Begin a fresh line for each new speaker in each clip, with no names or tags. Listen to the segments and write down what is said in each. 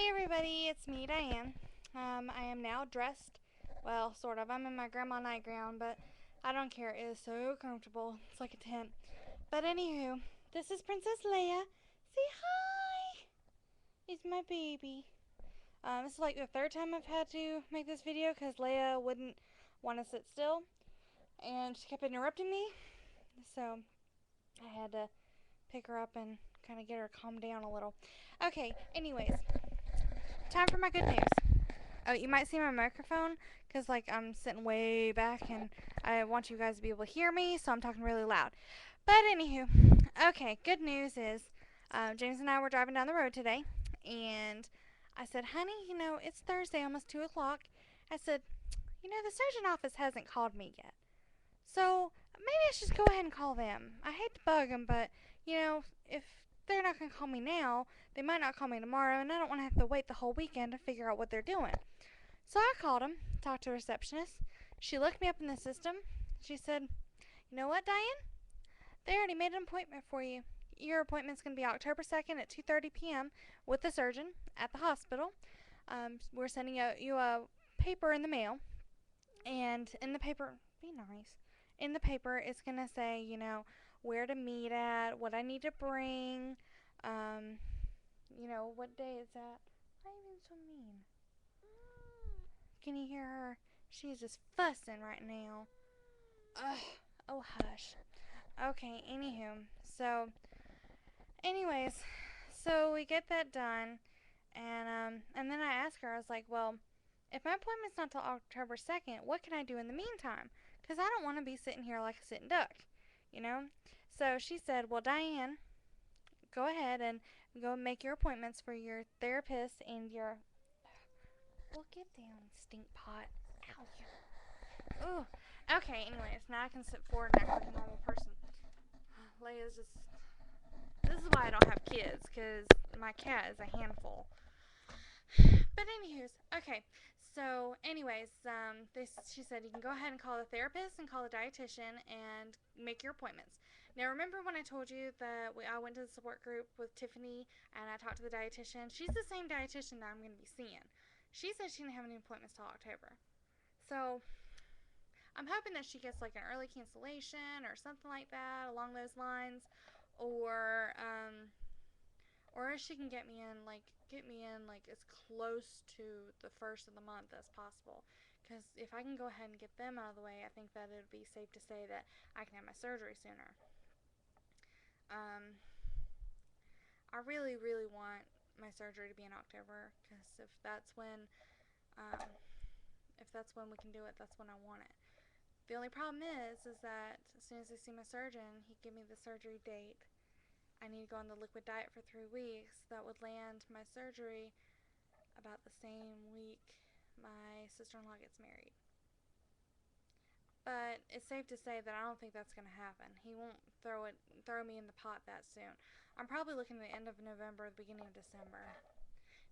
Everybody, it's me, Diane. I am now dressed. Well, sort of. I'm in my grandma nightgown, but I don't care. It is so comfortable. It's like a tent. But anywho, this is Princess Leia. Say hi! It's my baby. This is like the third time I've had to make this video because Leia wouldn't want to sit still, and she kept interrupting me. So I had to pick her up and kind of get her calmed down a little. Okay, anyways, time for my good news. Oh, you might see my microphone because, like, I'm sitting way back and I want you guys to be able to hear me, so I'm talking really loud. But, anywho, okay, good news is James and I were driving down the road today, and I said, honey, it's Thursday, almost 2 o'clock. I said, the surgeon office hasn't called me yet. So, maybe I should just go ahead and call them. I hate to bug them, but, if they're not going to call me now, they might not call me tomorrow, and I don't want to have to wait the whole weekend to figure out what they're doing. So I called him, talked to a receptionist. She looked me up in the system. She said, you know what, Diane? They already made an appointment for you. Your appointment's going to be October 2nd at 2:30 p.m. with the surgeon at the hospital. We're sending you a paper in the mail. And in the paper, be nice. In the paper, it's going to say, where to meet at, what I need to bring, what day is that? Why are you being so mean? Can you hear her? She's just fussing right now. Ugh. Oh, hush. Okay, anywho. Anyways, so we get that done, and then I asked her, I was like, well, if my appointment's not till October 2nd, what can I do in the meantime? Because I don't want to be sitting here like a sitting duck, you know? So she said, well, Diane, go ahead and go make your appointments for your therapist and your... Well, get down, stink pot. Ow. Ooh. Okay, anyways, now I can sit forward and act like a normal person. Leia's just... This is why I don't have kids, because my cat is a handful. But anywho's, okay. So, anyways, she said you can go ahead and call the therapist and call the dietitian and make your appointments. Now, remember when I told you that I went to the support group with Tiffany and I talked to the dietitian? She's the same dietitian that I'm going to be seeing. She said she didn't have any appointments till October. So, I'm hoping that she gets like an early cancellation or something like that along those lines, or if she can get me in like as close to the first of the month as possible. Because if I can go ahead and get them out of the way, I think that it would be safe to say that I can have my surgery sooner. I really, really want my surgery to be in October, because if that's when we can do it, that's when I want it. The only problem is that as soon as I see my surgeon, he give me the surgery date. I need to go on the liquid diet for 3 weeks. That would land my surgery about the same week my sister-in-law gets married. But it's safe to say that I don't think that's going to happen. He won't throw me in the pot that soon. I'm probably looking at the end of November, the beginning of December.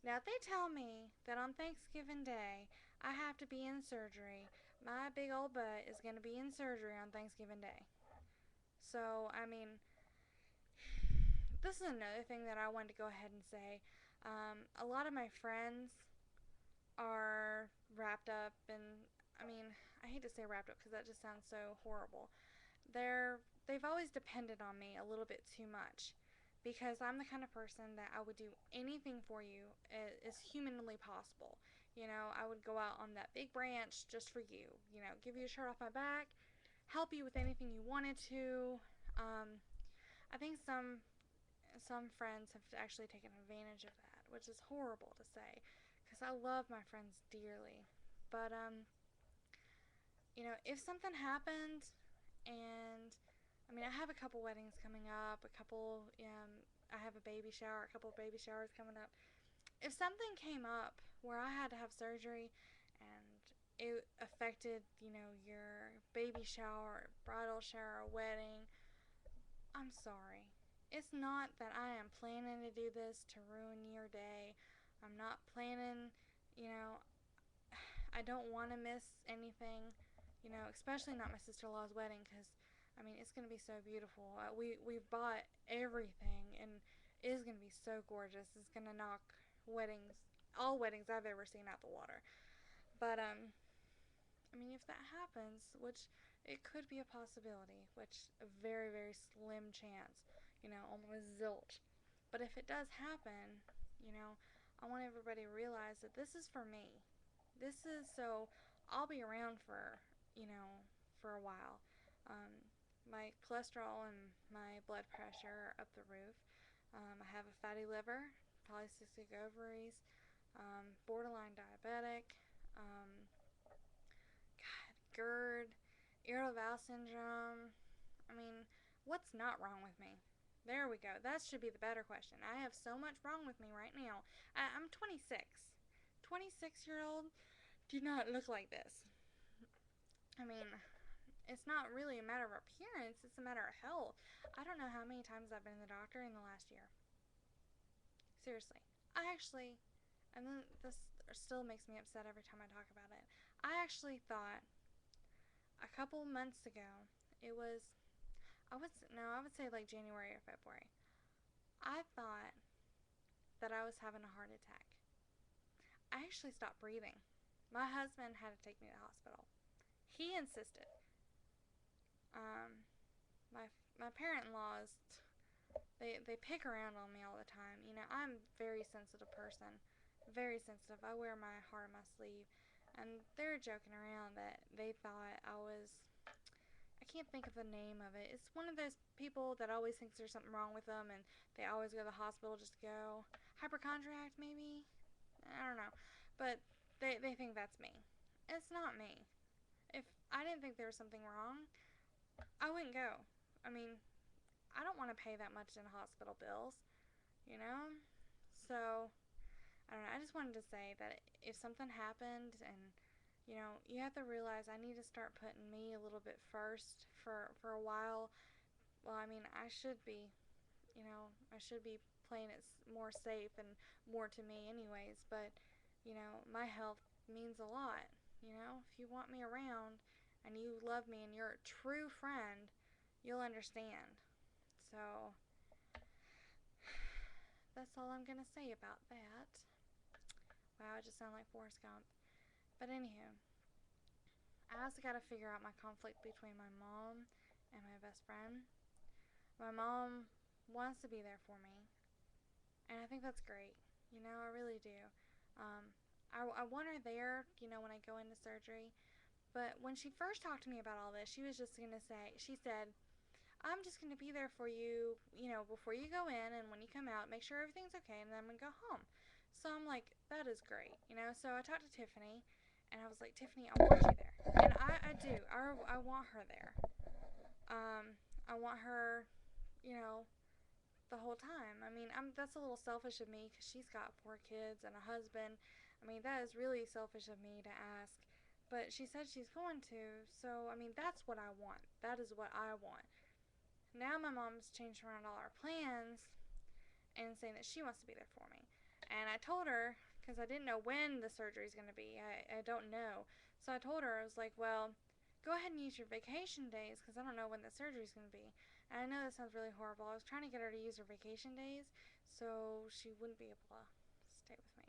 Now, if they tell me that on Thanksgiving Day I have to be in surgery, my big old butt is going to be in surgery on Thanksgiving Day. So, I mean, this is another thing that I wanted to go ahead and say. A lot of my friends are wrapped up, and I mean, I hate to say wrapped up because that just sounds so horrible. They've always depended on me a little bit too much, because I'm the kind of person that I would do anything for you as humanly possible. I would go out on that big branch just for you. Give you a shirt off my back, help you with anything you wanted to. I think some friends have actually taken advantage of that, which is horrible to say, because I love my friends dearly. But if something happened, and I mean, I have a couple weddings coming up, I have a baby shower, a couple of baby showers coming up. If something came up where I had to have surgery and it affected, your baby shower, bridal shower, wedding, I'm sorry. It's not that I am planning to do this to ruin your day. I'm not planning, you know, I don't want to miss anything, especially not my sister-in-law's wedding, because, I mean, it's going to be so beautiful. We've bought everything, and it is going to be so gorgeous. It's going to knock weddings all weddings I've ever seen out the water. But I mean, if that happens, which it could be a possibility, which a very, very slim chance, almost zilch. But if it does happen, you know, I want everybody to realize that this is for me. This is so I'll be around for a while. My cholesterol and my blood pressure are up the roof. I have a fatty liver, polycystic ovaries, borderline diabetic, GERD, irritable bowel syndrome. I mean, what's not wrong with me? There we go. That should be the better question. I have so much wrong with me right now. I'm 26. 26-year-old do not look like this. I mean, it's not really a matter of appearance, it's a matter of health. I don't know how many times I've been to the doctor in the last year. Seriously. And then this still makes me upset every time I talk about it. I actually thought a couple months ago, I would say like January or February. I thought that I was having a heart attack. I actually stopped breathing. My husband had to take me to the hospital. He insisted. My parent-in-laws, they pick around on me all the time. I'm a very sensitive person. Very sensitive. I wear my heart on my sleeve. And they're joking around that they thought I can't think of the name of it. It's one of those people that always thinks there's something wrong with them and they always go to the hospital just to go. Hypochondriac, maybe? I don't know. But they think that's me. It's not me. If I didn't think there was something wrong, I wouldn't go. I mean, I don't want to pay that much in hospital bills, you know? So, I don't know. I just wanted to say that if something happened and, you have to realize I need to start putting me a little bit first for a while. Well, I mean, I should be playing it more safe and more to me anyways, but, my health means a lot. If you want me around and you love me and you're a true friend, you'll understand. So, that's all I'm going to say about that. Wow, I just sound like Forrest Gump. But anywho, I also got to figure out my conflict between my mom and my best friend. My mom wants to be there for me, and I think that's great. I really do. I want her there, when I go into surgery. But when she first talked to me about all this, she said, I'm just going to be there for you, before you go in and when you come out, make sure everything's okay, and then I'm going to go home. So I'm like, that is great, So I talked to Tiffany, and I was like, Tiffany, I want you there. And I do. I want her there. I want her, the whole time. I mean, that's a little selfish of me because she's got 4 kids and a husband. I mean, that is really selfish of me to ask. But she said she's going to, so, I mean, that's what I want. That is what I want. Now my mom's changed around all our plans and saying that she wants to be there for me. And I told her, because I didn't know when the surgery's going to be. I don't know. So I told her, I was like, well, go ahead and use your vacation days because I don't know when the surgery's going to be. And I know that sounds really horrible. I was trying to get her to use her vacation days so she wouldn't be able to stay with me.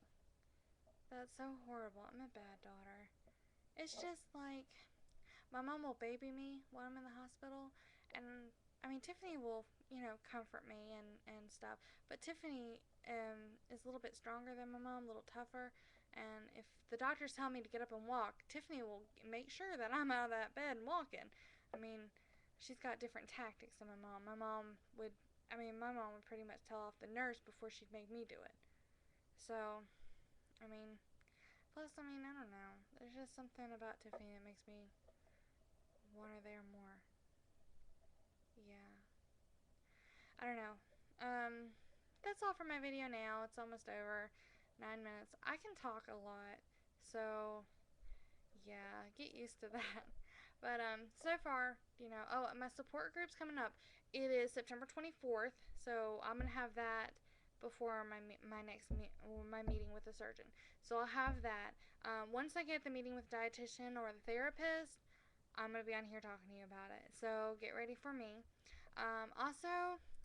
That's so horrible. I'm a bad daughter. It's just like my mom will baby me while I'm in the hospital, and I mean Tiffany will, comfort me and stuff. But Tiffany is a little bit stronger than my mom, a little tougher. And if the doctors tell me to get up and walk, Tiffany will make sure that I'm out of that bed and walking. I mean, she's got different tactics than my mom. My mom would pretty much tell off the nurse before she'd make me do it. So, I mean, plus, I don't know. There's just something about Tiffany that makes me want her there more. Yeah. I don't know. That's all for my video now. It's almost over. 9 minutes. I can talk a lot. So, yeah, get used to that. But, so far, my support group's coming up. It is September 24th. So, I'm going to have that before my meeting with the surgeon. So, I'll have that. Once I get the meeting with the dietitian or the therapist, I'm going to be on here talking to you about it. So, get ready for me. Also,